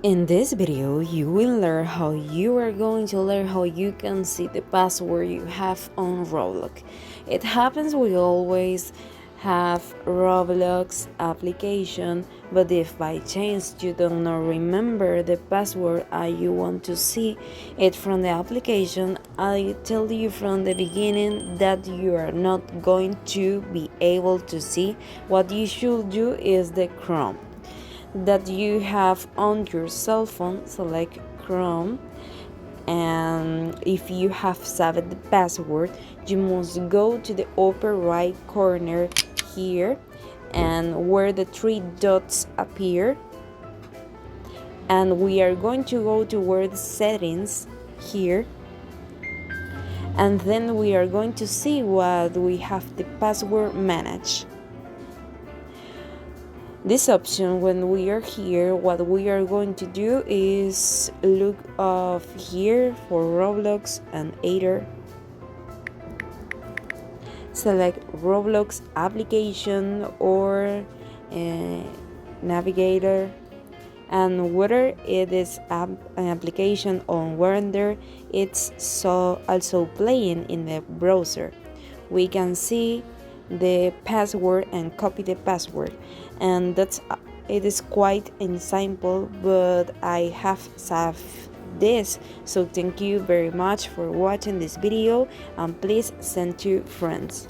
In this video, you will learn how you can see the password you have on Roblox. It happens we always have Roblox application, but if by chance you do not remember the password and you want to see it from the application, I tell you from the beginning that you are not going to be able to see. What you should do is the Chrome that you have on your cell phone. Select Chrome, and if you have saved the password, you must go to the upper right corner here, and where the three dots appear, and we are going to go to where the settings here, and then we are going to see what we have the password manage. This option, when we are here, what we are going to do is look off here for Roblox and Ether. Select Roblox application or navigator, and whether it is an application on Wonder, it's also playing in the browser. We can see the password and copy the password, and it is quite simple, but I have saved this. So thank you very much for watching this video, and please send to friends.